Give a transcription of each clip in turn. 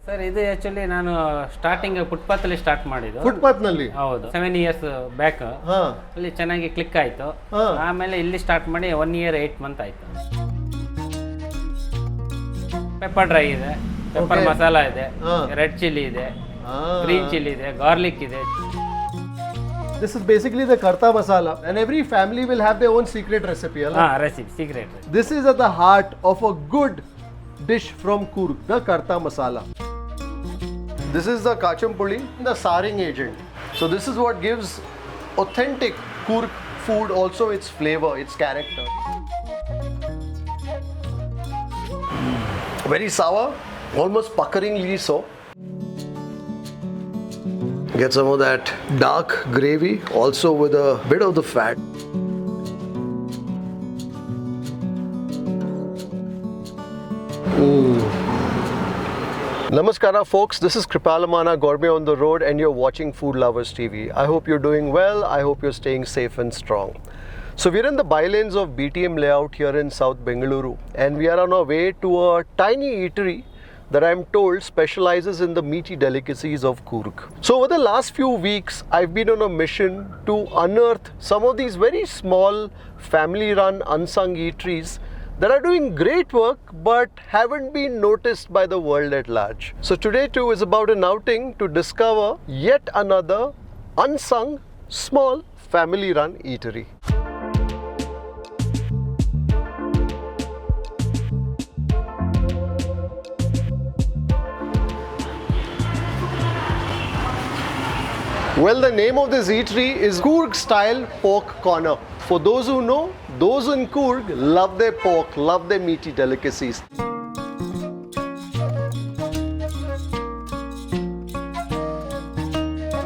Sir ಇದು actually ನಾನು starting footpath ಅಲ್ಲಿ ಸ್ಟಾರ್ಟ್ ಮಾಡಿದ್ದು. ಫುಟ್ಪಾತ್ ನಲ್ಲಿ? ಹೌದು, 7 years ಬ್ಯಾಕ್ ಅಲ್ಲಿ ಚೆನ್ನಾಗಿ ಕ್ಲಿಕ್ ಆಯ್ತು. ಆಮೇಲೆ ಇಲ್ಲಿ ಸ್ಟಾರ್ಟ್ ಮಾಡಿ 1 year 8 months ಆಯ್ತು. ಪೆಪ್ಪರ್ ಡ್ರೈ ಇದೆ, ಪೆಪ್ಪರ್ ಮಸಾಲಾ ಇದೆ, ರೆಡ್ ಚಿಲ್ಲಿ ಇದೆ, ಗ್ರೀನ್ ಚಿಲ್ಲಿ ಇದೆ, ಗಾರ್ಲಿಕ್ ಇದೆ. This is basically the karta masala, and every family will have their own secret recipe. Recipe, secret. This is at the heart of a good dish from Coorg, the karta masala. This is the kachampuli, the saring agent. So this is what gives authentic Coorg food also its flavor, its character. Very sour, almost puckeringly so. Get some of that dark gravy also with a bit of the fat. Namaskara folks, this is Kripal Amanna, gourmet on the road, and you're watching Food Lovers TV. I hope you're doing well. I hope you're staying safe and strong. So we're in the bylanes of BTM layout here in South Bengaluru, and we are on our way to a tiny eatery that I'm told specializes in the meaty delicacies of Coorg. So over the last few weeks, I've been on a mission to unearth some of these very small family-run unsung eateries that are doing great work but haven't been noticed by the world at large. So today too is about an outing to discover yet another unsung small family-run eatery. Well, the name of this eatery is Coorg Style Pork Corner. For those who know, those in Coorg love their pork, love their meaty delicacies.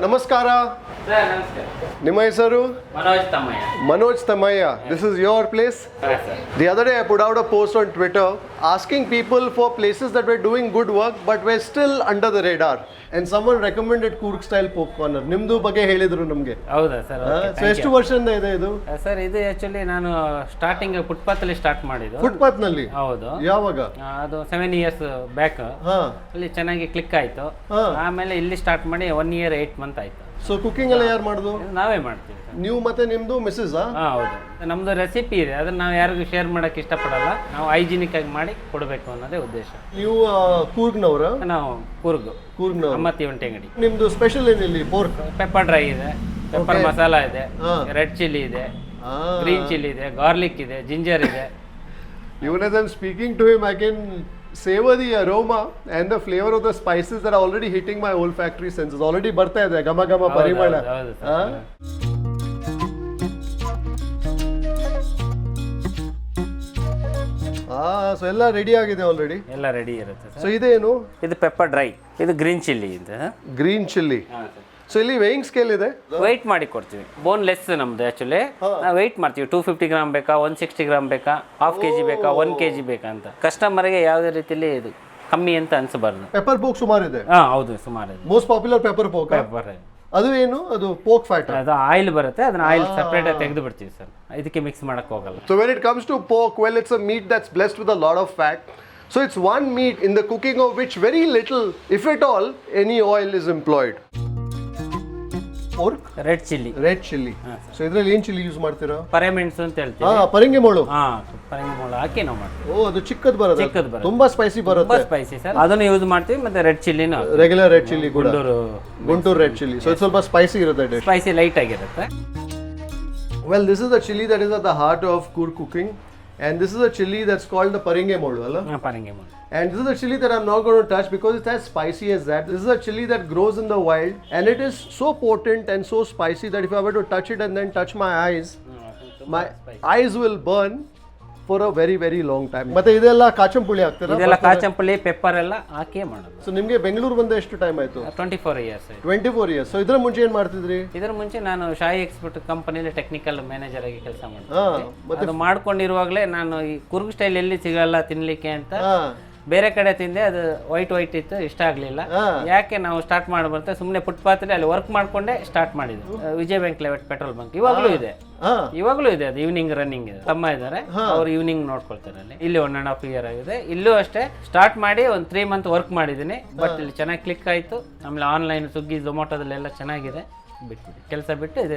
Namaskara. Sir, namaskar. Nimma hesaru? Manoj Thammaiah. Manoj Thammaiah. This is your place? Yes, sir. The other day I put out a post on Twitter asking people for places that were doing good work but were still under the radar. And someone recommended Coorg Style Pork Corner. ನಿಮ್ದು ಬಗ್ಗೆ ಹೇಳಿದ್ರು ನಮಗೆ. ಹೌದಾ sir? So ಎಷ್ಟು ವರ್ಷದಿಂದ ಇದೆ ಇದು? Sir ಇದು ಆಕ್ಚುಲಿ ನಾನು ಸ್ಟಾರ್ಟಿಂಗ್ ಫುಟ್ಪಾತ್ ಅಲ್ಲಿ ಸ್ಟಾರ್ಟ್ ಮಾಡಿದ್ದು. ಫುಟ್ಪಾತ್ ನಲ್ಲಿ? ಹೌದು. ಯಾವಾಗ? ಅದು 7 years ಬ್ಯಾಕ್ ಅಲ್ಲಿ ಚೆನ್ನಾಗಿ ಕ್ಲಿಕ್ ಆಯ್ತು. ಆಮೇಲೆ ಇಲ್ಲಿ ಸ್ಟಾರ್ಟ್ ಮಾಡಿ 1 year 8 months ಆಯ್ತು. ಸೊ ಕುಕಿಂಗ್ ಎಲ್ಲ ಯಾರು ಮಾಡೋದು? ನಾವೇ ಮಾಡ್ತೀವಿ. ನೀವು ಮತ್ತೆ ನಿಮ್ದು ಮಿಸ್ಸಸ್? ಹೌದು. ನಮ್ದು ರೆಸಿಪಿ ಇದೆ, ಅದನ್ನ ನಾವು ಯಾರಿಗೂ ಶೇರ್ ಮಾಡಕ್ ಇಷ್ಟಪಡಲ್ಲ. ನಾವು ಹೈಜಿನಿಕ್ ಆಗಿ ಮಾಡಿ ಕೊಡಬೇಕು ಅನ್ನೋದೇ ಉದ್ದೇಶ. ನೀವು ಕೂರ್ಗ್ನವರ? ನಾವು ಕೂರ್ಗ್ನವರು. ಅಮ್ಮತ್ತಿ ಒಂಟೆ ಅಂಗಡಿ. ನಿಮ್ದು ಸ್ಪೆಷಲ್ ಏನಿಲ್ಲಿ? ಪೋರ್ಕ್ ಪೆಪ್ಪರ್ ಡ್ರೈ ಇದೆ, ಪೆಪ್ಪರ್ ಮಸಾಲಾ ಇದೆ, ರೆಡ್ ಚಿಲ್ಲಿ ಇದೆ, ಗ್ರೀನ್ ಚಿಲ್ಲಿ ಇದೆ, ಗಾರ್ಲಿಕ್ ಇದೆ, ಜಿಂಜರ್ ಇದೆ. Even as I'm speaking to him, I can savor the aroma and the flavor of the spices that are already hitting my olfactory senses. Already ಬರ್ತಾ ಇದೆ ಘಮ ಘಮ ಪರಿಮಳ. So ಎಲ್ಲ ರೆಡಿ ಆಗಿದೆ ಆಲ್ರೆಡಿ? ಎಲ್ಲ ರೆಡಿ ಇರುತ್ತೆ. ಸೊ ಇದೇನು? ಇದು ಪೆಪ್ಪರ್ ಡ್ರೈ, ಇದು ಗ್ರೀನ್ ಚಿಲ್ಲಿ ಇದೆ. Green chilli. ಸೊ ಇಲ್ಲಿ ವೇಯಿಂಗ್ ಸ್ಕೇಲ್ ಇದೆ? ವೆಯ್ಟ್ ಮಾಡಿ ಕೊಡ್ತೀವಿ. ಬೋನ್ಲೆಸ್ ನಮ್ದು ಆಕ್ಚುಲಿ. ನಾವು ವೆಯ್ಟ್ ಮಾಡ್ತೀವಿ. 250 ಗ್ರಾಮ್ ಬೇಕಾ, 160 ಗ್ರಾಮ್ ಬೇಕಾ, ½ kg ಬೇಕಾ, 1 kg ಬೇಕಾ ಅಂತ. ಕಸ್ಟಮರ್ಗೆ ಯಾವುದೇ ರೀತಿಯಲ್ಲಿ ಇದು ಕಮ್ಮಿ ಅಂತ ಅನ್ಸಬಾರ್ದು. ಪೆಪ್ಪರ್ ಪೋಕ್ ಸುಮಾರು ಇದೆ? ಹೌದು, ಸುಮಾರು ಇದೆ. Most popular pepper poke. ಅದು ಏನು? ಅದು ಪೋಕ್ ಫ್ಯಾಟ್. ಅದು ಆಯಿಲ್ ಬರುತ್ತೆ, ಅದನ್ನ ಆಯಿಲ್ ಸೆಪರೇಟ್ ಆಗಿ ತೆಗೆದು ಬಿಡ್ತೀವಿ ಸರ್. ಇದಕ್ಕೆ ಮಿಕ್ಸ್ ಮಾಡಕ್ಕೆ ಹೋಗಲ್ಲ. So when it comes to pork, well, it's a meat that's blessed with a lot of fat. So it's one meat in the cooking of which very little, if at all, any oil is employed. Pork? Red chilli. Red chilli. So ಇದ್ರಲ್ಲಿ ಏನ್ chilli use ಮಾಡ್ತೀರಾ? ಪರೆಮೆಣಸು ಅಂತ ಹೇಳ್ತೀವಿ. ಪರಂಗಿ ಮೊಳು. ಪರಂಗಿ ಮೊಳು ಹಾಕಿ ನಾವು ಮಾಡ್ತೀವಿ. ಓ, ಅದು ಚಿಕ್ಕದು ಬರುತ್ತೆ. ತುಂಬಾ ಸ್ಪೈಸಿ ಬರುತ್ತೆ. ತುಂಬಾ ಸ್ಪೈಸಿ ಸರ್. ಅದನ್ನು ಯೂಸ್ ಮಾಡ್ತೀವಿ. ಮತ್ತೆ ರೆಡ್ ಚಿಲ್ಲಿನ ರೆಗ್ಯುಲರ್ ರೆಡ್ ಚಿಲ್ಲಿ ಕೂಡ. Guntur red chilli. ಸೊ ಇದು ಸ್ವಲ್ಪ ಸ್ಪೈಸಿ ಇರುತ್ತೆ ಡಿಶ್. ಸ್ಪೈಸಿ ಲೈಟ್ ಆಗಿರುತ್ತೆ. Well, this is the chilli that is at the heart of Coorg cooking, and this is a chilli that's called the paringe molu, alla? Paringe molu. And this is a chilli that I'm not going to touch because it's as spicy as that. This is a chilli that grows in the wild, and it is so potent and so spicy that if I were to touch it and then touch my eyes will burn for a very very long time. ಮತ್ತೆ ಇದೆಲ್ಲ ಕಾಚಂಪುಳಿ ಹಾಕ್ತೀರಾ? ಇದೆಲ್ಲ ಕಾಚಂಪುಳಿ, pepper ಎಲ್ಲ ಹಾಕಿ ಮಾಡೋದು. So ನಿಮಗೆ ಬೆಂಗಳೂರು ಬಂದ ಎಷ್ಟು time ಆಯ್ತು? 24 years. 24 years. ಸೊ ಇದರ ಮುಂಚೆ ಏನು ಮಾಡ್ತಿದ್ರಿ? ಇದರ ಮುಂಚೆ ನಾನು ಶಾಯಿ ಎಕ್ಸ್ಪೋರ್ಟ್ ಕಂಪನಿಯಲ್ಲಿ ಟೆಕ್ನಿಕಲ್ ಮ್ಯಾನೇಜರ್ ಆಗಿ ಕೆಲಸ ಮಾಡ್ತೀನಿ. ಅದು ಮಾಡ್ಕೊಂಡಿರುವಾಗಲೇ ನಾನು ಈ ಕೂರ್ಗ್ ಸ್ಟೈಲ್ ಎಲ್ಲಿ ಸಿಗಲ್ಲ ತಿನ್ಲಿಕ್ಕೆ ಅಂತ ಬೇರೆ ಕಡೆ ತಿಂದೆ, ಅದು ವೈಟ್ ಇತ್ತು, ಇಷ್ಟ ಆಗಲಿಲ್ಲ. ಯಾಕೆ ನಾವು ಸ್ಟಾರ್ಟ್ ಮಾಡ್ಬರ್ತೆ ಸುಮ್ಮನೆ ಫುಟ್ಪಾತಲ್ಲಿ ಅಲ್ಲಿ ವರ್ಕ್ ಮಾಡ್ಕೊಂಡೆ ಸ್ಟಾರ್ಟ್ ಮಾಡಿದ್ದು. ವಿಜಯ ಬ್ಯಾಂಕ್ ಲೆವೆಟ್ ಪೆಟ್ರೋಲ್ ಬಂಕ್ ಇವಾಗಲೂ ಇದೆ, ಅದು ಈವ್ನಿಂಗ್ ರನ್ನಿಂಗ್ ಇದೆ. ತಮ್ಮ ಇದ್ದಾರೆ, ಅವ್ರು ಈವ್ನಿಂಗ್ ನೋಡ್ಕೊಳ್ತಾರೆ ಅಲ್ಲಿ. ಇಲ್ಲಿ 1.5 year ಆಗಿದೆ. ಇಲ್ಲೂ ಅಷ್ಟೇ ಸ್ಟಾರ್ಟ್ ಮಾಡಿ ಒಂದು 3 month ವರ್ಕ್ ಮಾಡಿದ್ದೀನಿ. ಬಟ್ ಇಲ್ಲಿ ಚೆನ್ನಾಗಿ ಕ್ಲಿಕ್ ಆಯಿತು. ಆಮೇಲೆ ಆನ್ಲೈನ್ ಸ್ವಿಗ್ಗಿ ಝೊಮ್ಯಾಟೋದಲ್ಲೆಲ್ಲ ಚೆನ್ನಾಗಿದೆ. ಬಿಟ್ಬಿಟ್ಟು ಕೆಲಸ ಬಿಟ್ಟು ಇದೆ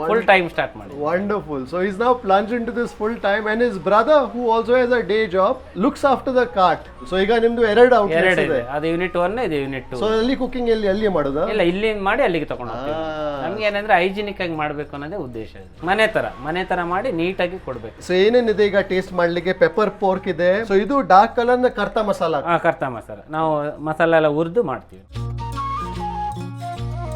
ಫುಲ್ ಟೈಮ್ ಸ್ಟಾರ್ಟ್ ಮಾಡಿ. Wonderful. So he's now plunged into this full time, and his brother, who also has a day job, looks after the cart. So ಈಗ ನಿಮ್ದು 2 outlets ಇದೆ. ಅದು ಯೂನಿಟ್ 1, ಇದು ಯೂನಿಟ್ 2. ಸೊ ಅಲ್ಲಿ ಕುಕಿಂಗ್ ಎಲ್ಲಿ ಮಾಡೋದಾ? ಇಲ್ಲ, ಇಲ್ಲಿ ಮಾಡಿ ಅಲ್ಲಿಗೆ ತಗೊಂಡು ಹೋಗ್ತೀವಿ. ನಮ್ಗೆ ಏನಂದ್ರೆ ಹೈಜಿನಿಕ್ ಆಗಿ ಮಾಡಬೇಕು ಅನ್ನೋದೇ ಉದ್ದೇಶ. ಮನೆ ತರ ಮಾಡಿ ನೀಟಾಗಿ ಕೊಡ್ಬೇಕು. ಸೊ ಏನೇನಿದೆ ಈಗ ಟೇಸ್ಟ್ ಮಾಡ್ಲಿಕ್ಕೆ? ಪೆಪ್ಪರ್ ಪೋರ್ಕ್ ಇದೆ. ಸೊ ಇದು ಡಾರ್ಕ್ ಕಲರ್ ನ ಕರ್ತಾ ಮಸಾಲ. ಕರ್ತಾ ಮಸಾಲ ನಾವು ಮಸಾಲ ಎಲ್ಲ ಹುರಿದು ಮಾಡ್ತೀವಿ.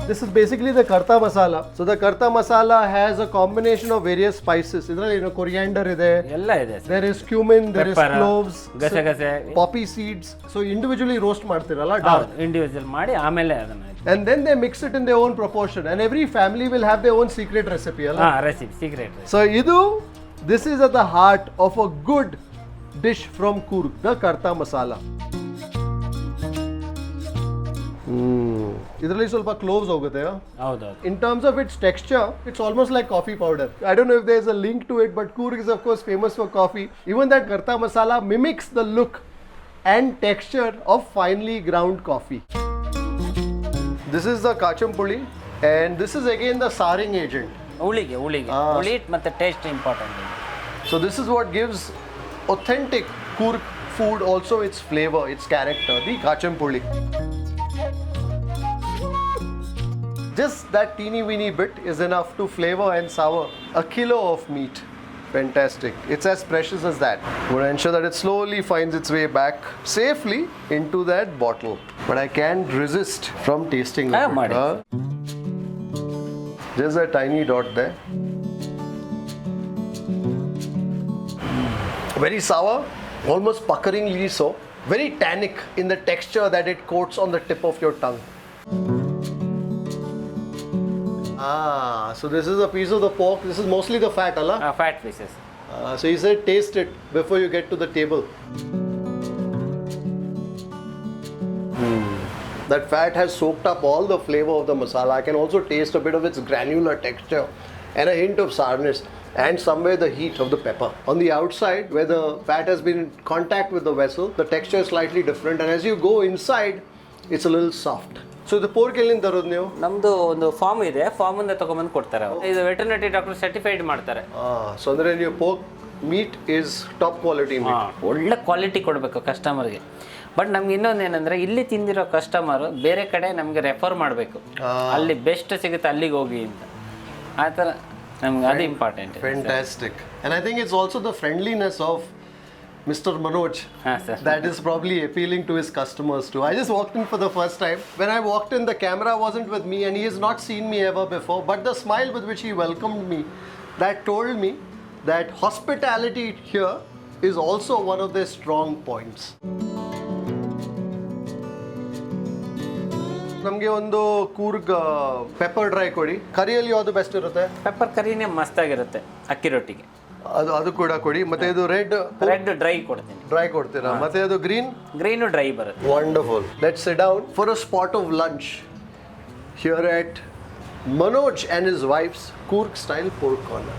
This is basically the karta masala. So the karta masala has a combination of various spices. Idರಲ್ಲಿ coriander ಇದೆ, ಎಲ್ಲ ಇದೆ. There is cumin, there is cloves, ಗಸಗಸೆ, poppy seeds. So individually roast ಮಾಡ್ತಿರಲ್ಲ, ಇಂಡಿವಿಜುವಲ್ ಮಾಡಿ ಆಮೇಲೆ ಅದನ್ನ. And then they mix it in their own proportion. And every family will have their own secret recipe, ಅಲ್ಲ? Recipe secret. So this is at the heart of a good dish from Coorg, the karta masala. ಇದರಲ್ಲಿ ಸ್ವಲ್ಪ cloves ಹೋಗುತ್ತೆ. ಹೌದು. In terms of its texture, it's almost like coffee powder. I don't know if there's a link to it, but Coorg is of course famous for coffee. Even that karta masala mimics the look and texture of finely ground coffee. This is the kachampuli, and this is again the saring agent. ಹುಳಿ ಮತ್ತೆ taste important. So this is what gives authentic Coorg food also its flavor, its character, the kachampuli. Just that teeny weeny bit is enough to flavor and sour a kilo of meat. Fantastic. It's as precious as that. I'm going to ensure that it slowly finds its way back safely into that bottle. But I can't resist from tasting it. Just a tiny dot there. Very sour, almost puckeringly so. Very tannic in the texture that it coats on the tip of your tongue. So this is a piece of the pork. This is mostly the fat, Allah? Fat pieces. So he said taste it before you get to the table. That fat has soaked up all the flavor of the masala. I can also taste a bit of its granular texture and a hint of sourness, and somewhere the heat of the pepper. On the outside, where the fat has been in contact with the vessel, the texture is slightly different, and as you go inside, it's a little soft. So the pork ಎಲ್ಲಿಂದ ತರೋದು ನೀವು? ನಮ್ದು ಒಂದು form ಇದೆ, form ಇಂದ ತಗೊಂಡ್ಬಂದು ಕೊಡ್ತಾರೆ. ಇದು ವೆಟರ್ನರಿ ಡಾಕ್ಟರ್ ಸರ್ಟಿಫೈಡ್ ಮಾಡ್ತಾರೆ. ಸೊ ಅಂದ್ರೆ ನೀವು pork meet is top quality meet. ಒಳ್ಳೆ ಕ್ವಾಲಿಟಿ ಕೊಡಬೇಕು ಕಸ್ಟಮರ್ಗೆ. ಬಟ್ ನಮ್ಗೆ ಇನ್ನೊಂದು ಏನಂದ್ರೆ ಇಲ್ಲಿ ತಿಂದಿರೋ ಕಸ್ಟಮರ್ ಬೇರೆ ಕಡೆ ನಮಗೆ ರೆಫರ್ ಮಾಡಬೇಕು, ಅಲ್ಲಿ ಬೆಸ್ಟ್ ಸಿಗುತ್ತೆ ಅಲ್ಲಿಗೆ ಹೋಗಿ ಅಂತ. ಆ ಥರ ನಮ್ಗೆ ಅದು important. Fantastic. And I think it's also the friendliness of Mr. Manoj that is probably appealing to his customers too. I just walked in for the first time. When I walked in, the camera wasn't with me and he has not seen me ever before. But the smile with which he welcomed me, that told me that hospitality here is also one of their strong points. ನಮಗೆ ಒಂದು Coorg pepper dry ಕೊಡಿ. ಕರಿಯಲ್ಲಿ ಯಾವುದು best ಇರುತ್ತೆ? Pepper ಕರಿನೇ ಮಸ್ತಾಗಿರುತ್ತೆ ಅಕ್ಕಿ ರೊಟ್ಟಿಗೆ. ಅದು ಕೂಡ ಕೊಡಿ. ಮತ್ತೆ ಇದು ರೆಡ್ ಡ್ರೈ ಕೊಡ್ತೀನಿ. ಡ್ರೈ ಕೊಡ್ತೀರಾ? ಮತ್ತೆ ಅದು ಗ್ರೀನು ಡ್ರೈ ಬರುತ್ತೆ. Wonderful. Let's sit down for a spot of lunch here at Manoj and his wife's Coorg Style Pork Corner.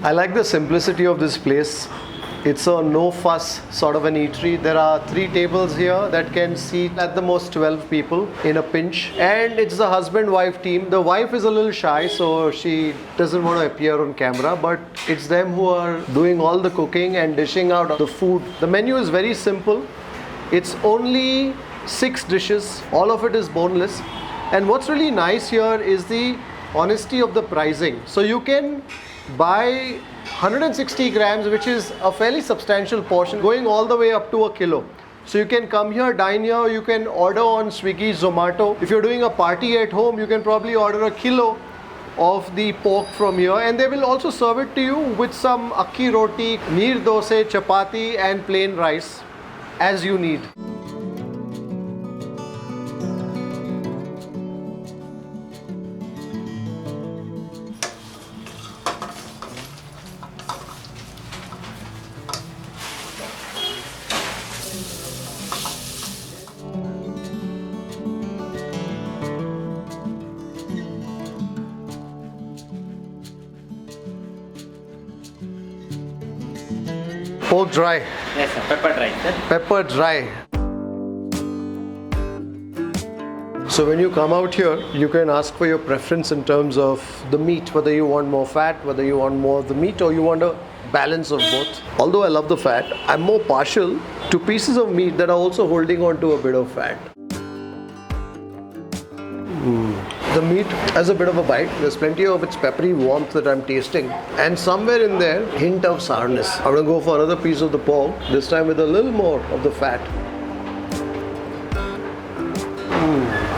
I like the simplicity of this place. It's a no fuss sort of an eatery. There are 3 tables here that can seat at the most 12 people in a pinch. And it's the husband-wife team. The wife is a little shy, so she doesn't want to appear on camera. But it's them who are doing all the cooking and dishing out the food. The menu is very simple. It's only 6 dishes. All of it is boneless. And what's really nice here is the honesty of the pricing. So you can buy 160 grams, which is a fairly substantial portion, going all the way up to a kilo. So you can come here, dine here, you can order on Swiggy, Zomato. If you're doing a party at home, you can probably order a kilo of the pork from here, and they will also serve it to you with some akki roti, neer dosai, chapati and plain rice as you need. pork dry. Yes, sir. Pepper dry, sir. Pepper dry. So when you come out here, you can ask for your preference in terms of the meat, whether you want more fat, whether you want more of the meat, or you want a balance of both. Although I love the fat, I'm more partial to pieces of meat that are also holding on to a bit of fat. The meat has a bit of a bite. There's plenty of its peppery warmth that I'm tasting. And somewhere in there, hint of sourness. I'm going to go for another piece of the pork, this time with a little more of the fat.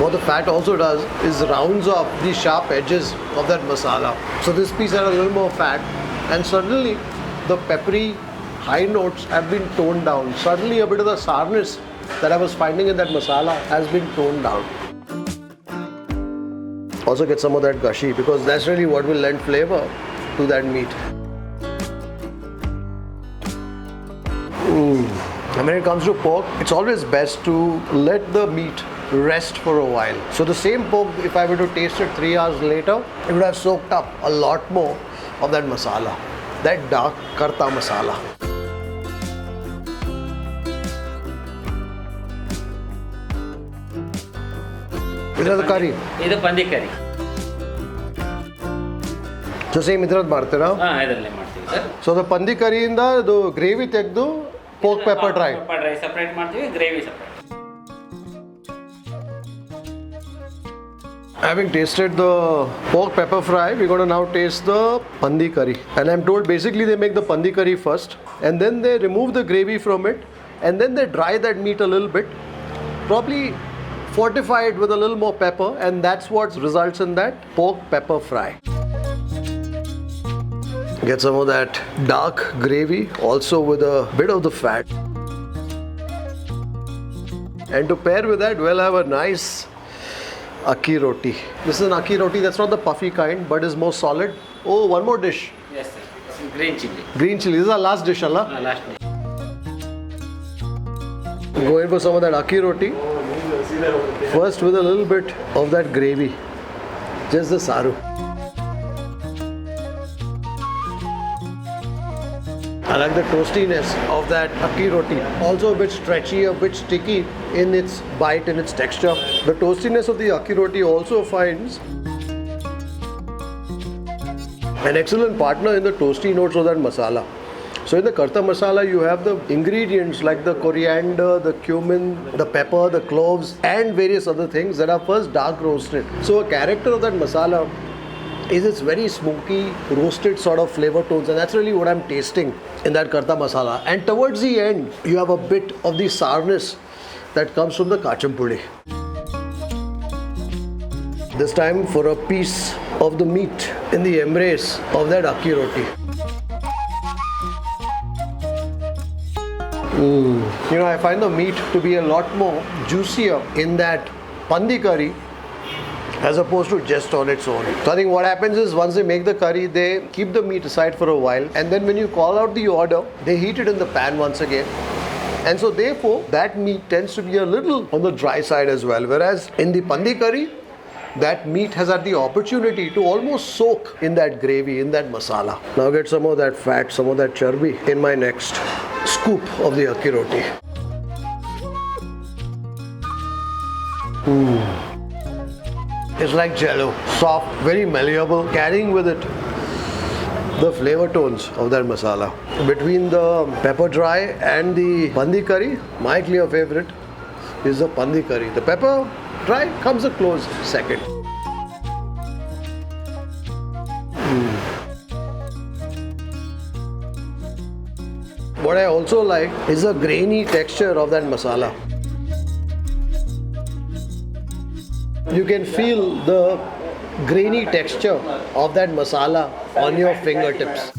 What the fat also does is rounds off the sharp edges of that masala. So this piece had a little more fat, and suddenly the peppery high notes have been toned down. Suddenly a bit of the sourness that I was finding in that masala has been toned down. Also get some of that gushy, because that's really what will lend flavor to that meat. And when it comes to pork, it's always best to let the meat rest for a while. So the same pork, if I were to taste it 3 hours later, it would have soaked up a lot more of that masala, that dark karta masala. This is the curry. This is Pandi curry. So same idrad martira? Idralle ಮಾಡ್ತೀವಿ sir. So the Pandi curry ಇಂದ the gravy ತೆಗೆದು pork pepper dry. Pepper dry separate ಮಾಡ್ತೀವಿ, gravy separate. Having tasted the pork pepper fry, we're going to now taste the Pandi curry. And I'm told basically they make the Pandi curry first, and then they remove the gravy from it, and then they dry that meat a little bit, probably fortify it with a little more pepper, and that's what results in that pork pepper fry. Get some of that dark gravy, also with a bit of the fat. And to pair with that, we'll have a nice akki roti. This is an akki roti that's not the puffy kind, but is more solid. Oh, one more dish. Yes, sir. This is green chilli. Green chilli. This is our last dish, Allah. Last dish. Go in for some of that akki roti. First with a little bit of that gravy. Just the saru. I like the toastiness of that akki roti. Also a bit stretchy, a bit sticky in its bite and its texture. The toastiness of the akki roti also finds an excellent partner in the toasty notes of that masala. So in the karta masala, you have the ingredients like the coriander, the cumin, the pepper, the cloves, and various other things that are first dark roasted. So a character of that masala is its very smoky, roasted sort of flavor tones, and that's really what I'm tasting in that karta masala. And towards the end, you have a bit of the sourness that comes from the kachampudi. This time for a piece of the meat in the embrace of that akki roti. You know, I find the meat to be a lot more juicier in that Pandi curry as opposed to just on its own. So I think what happens is once they make the curry, they keep the meat aside for a while, and then when you call out the order, they heat it in the pan once again. And so therefore, that meat tends to be a little on the dry side as well. Whereas in the Pandi curry, that meat has had the opportunity to almost soak in that gravy, in that masala. Now get some of that fat, some of that charbi in my next scoop of the akki roti. It's like jello, soft, very malleable, carrying with it the flavor tones of that masala. Between the pepper dry and the Pandi curry, my clear favorite is the Pandi curry. The pepper dry comes a close second. What I also like is the grainy texture of that masala. You can feel the grainy texture of that masala on your fingertips.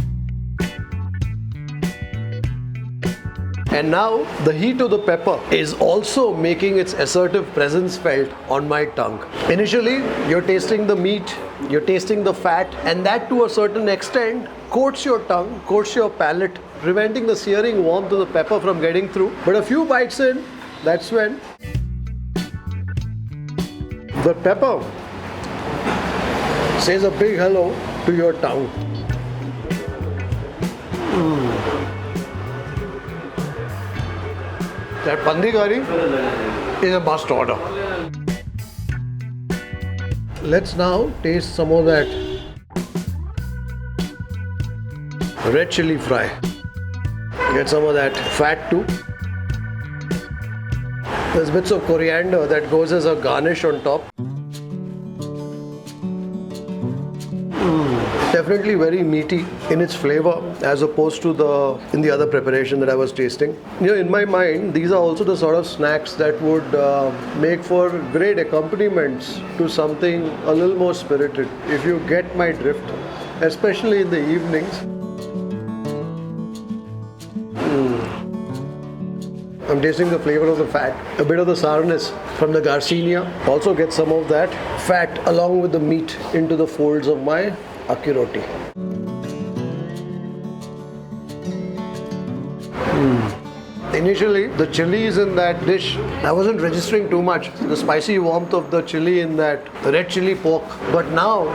And now the heat of the pepper is also making its assertive presence felt on my tongue. Initially, you're tasting the meat, you're tasting the fat, and that to a certain extent coats your tongue, coats your palate, preventing the searing warmth of the pepper from getting through. But a few bites in, that's when the pepper says a big hello to your tongue. That pandi curry is a must order. Let's now taste some of that red chili fry. Get some of that fat too. There's bits of coriander that goes as a garnish on top. Definitely very meaty in its flavor as opposed to in the other preparation that I was tasting. You know, in my mind, these are also the sort of snacks that would make for great accompaniments to something a little more spirited, if you get my drift, especially in the evenings. I'm tasting the flavor of the fat, a bit of the sourness from the Garcinia. Also get some of that fat along with the meat into the folds of my akki roti. Initially, the chilies in that dish, I wasn't registering too much. The spicy warmth of the chili in that red chili pork. But now,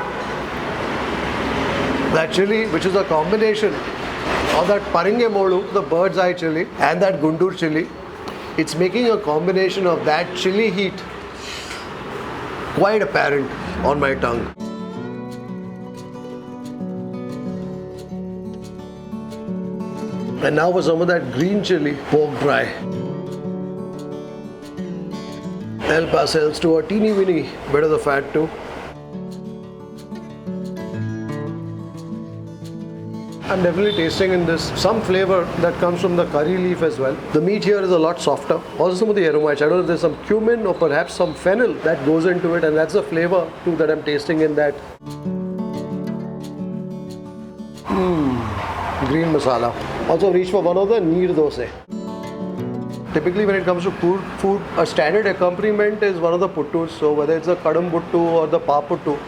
that chili, which is a combination of that paringemolu, the bird's eye chili, and that Guntur chili, it's making a combination of that chili heat quite apparent on my tongue. And now for some of that green chili pork dry. Help ourselves to a teeny weeny bit of the fat too. I'm definitely tasting in this some flavor that comes from the curry leaf as well. The meat here is a lot softer. Also some of the aromas. I don't know if there's some cumin or perhaps some fennel that goes into it, and that's the flavor too that I'm tasting in that. Green masala. Also reach for one of the neer dosa. Typically when it comes to Coorg food, a standard accompaniment is one of the puttus. So whether it's the kadambuttu or the paputtu.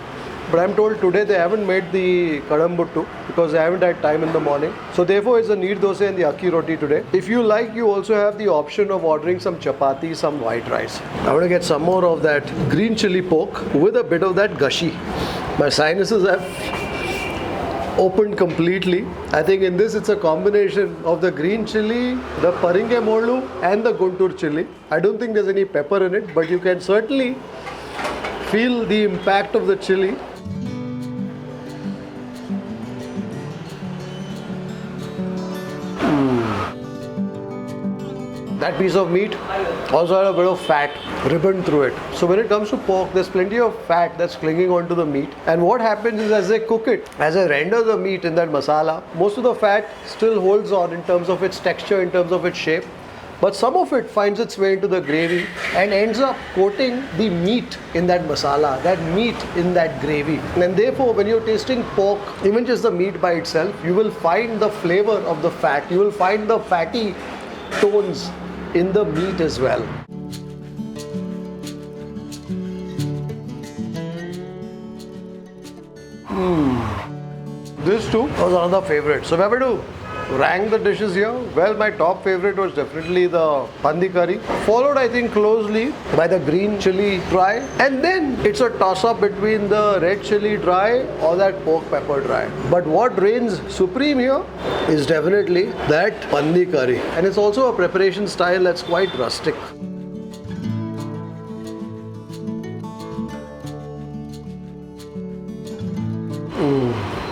But I'm told today they haven't made the kadambuttu because they haven't had time in the morning. So therefore it's the neer dosa and the akki roti today. If you like, you also have the option of ordering some chapati, some white rice. I want to get some more of that green chili pork with a bit of that gashi. My sinuses have opened completely. I think in this it's a combination of the green chili, the paringemolu and the Guntur chili. I don't think there's any pepper in it, but you can certainly feel the impact of the chili. That piece of meat also had a bit of fat ribbon through it. So when it comes to pork, there's plenty of fat that's clinging onto the meat. And what happens is as they cook it, as they render the meat in that masala, most of the fat still holds on in terms of its texture, in terms of its shape. But some of it finds its way into the gravy and ends up coating the meat in that masala, that meat in that gravy. And therefore, when you're tasting pork, even just the meat by itself, you will find the flavor of the fat. You will find the fatty tones in the meat as well. This too was another favorite. So if I were to rank the dishes here, well, my top favorite was definitely the pandi curry, followed I think closely by the green chili dry, and then it's a toss-up between the red chili dry or that pork pepper dry. But what reigns supreme here is definitely that pandi curry, and it's also a preparation style that's quite rustic.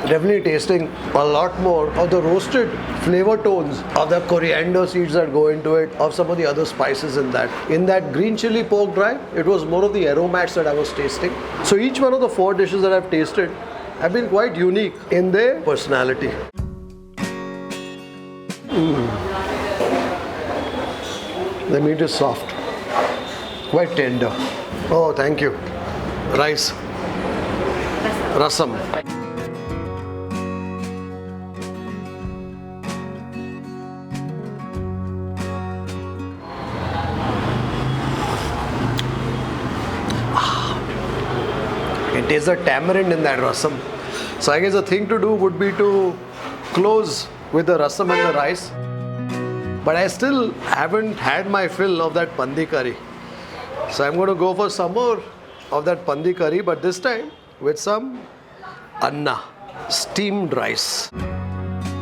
Definitely tasting a lot more of the roasted flavor tones of the coriander seeds that go into it, of some of the other spices in that. In that green chili pork dry, it was more of the aromats that I was tasting. So each one of the 4 dishes that I've tasted have been quite unique in their personality. The meat is soft, quite tender. Oh, thank you. Rice. Rasam. It tastes the tamarind in that rasam. So I guess the thing to do would be to close with the rasam and the rice. But I still haven't had my fill of that pandi curry. So I'm going to go for some more of that pandi curry, but this time with some anna, steamed rice.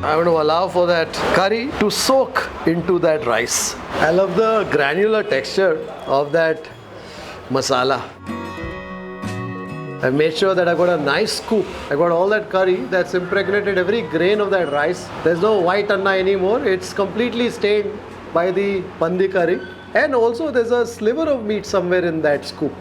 I'm going to allow for that curry to soak into that rice. I love the granular texture of that masala. I made sure that I got a nice scoop. I got all that curry that's impregnated every grain of that rice. There's no white anna anymore. It's completely stained by the Pandi curry. And also there's a sliver of meat somewhere in that scoop.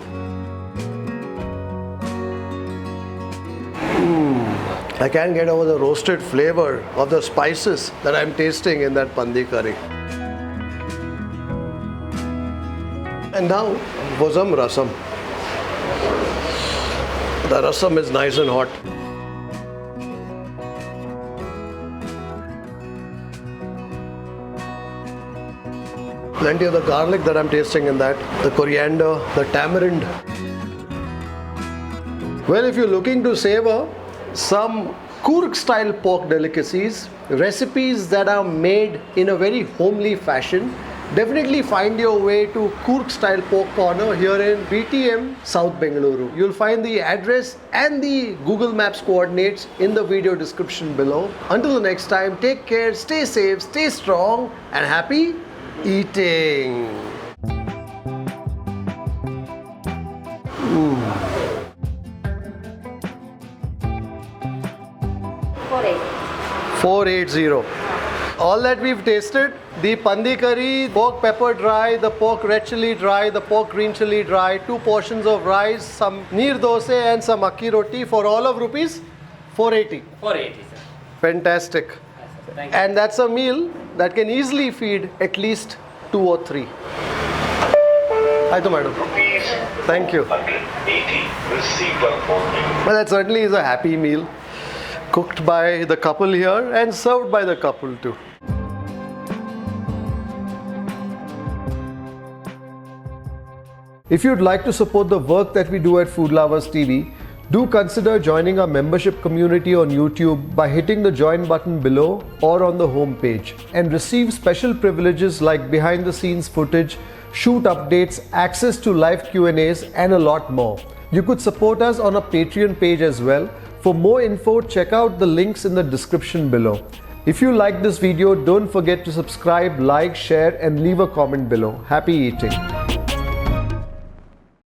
I can't get over the roasted flavor of the spices that I'm tasting in that Pandi curry. And now for some rasam. The rasam is nice and hot. Plenty of the garlic that I'm tasting in that, the coriander, the tamarind. Well, if you're looking to savor some Coorg Style pork delicacies, recipes that are made in a very homely fashion, definitely find your way to Coorg Style Pork Corner here in BTM, South Bengaluru. You'll find the address and the Google Maps coordinates in the video description below. Until the next time, take care, stay safe, stay strong, and happy eating. 480. All that we've tasted, the Pandi curry, pork pepper dry, the pork red chilli dry, the pork green chilli dry, 2 portions of rice, some neer dose and some akki roti for all of rupees 480. 480, sir. Fantastic. Yes, sir. Thank you. And that's a meal that can easily feed at least 2 or 3. Hi, madam. Thank you. Well, that certainly is a happy meal. Cooked by the couple here and served by the couple too. If you'd like to support the work that we do at Food Lovers TV, do consider joining our membership community on YouTube by hitting the join button below or on the home page and receive special privileges like behind the scenes footage, shoot updates, access to live Q&As and a lot more. You could support us on our Patreon page as well. For more info, check out the links in the description below. If you like this video, don't forget to subscribe, like, share and leave a comment below. Happy eating.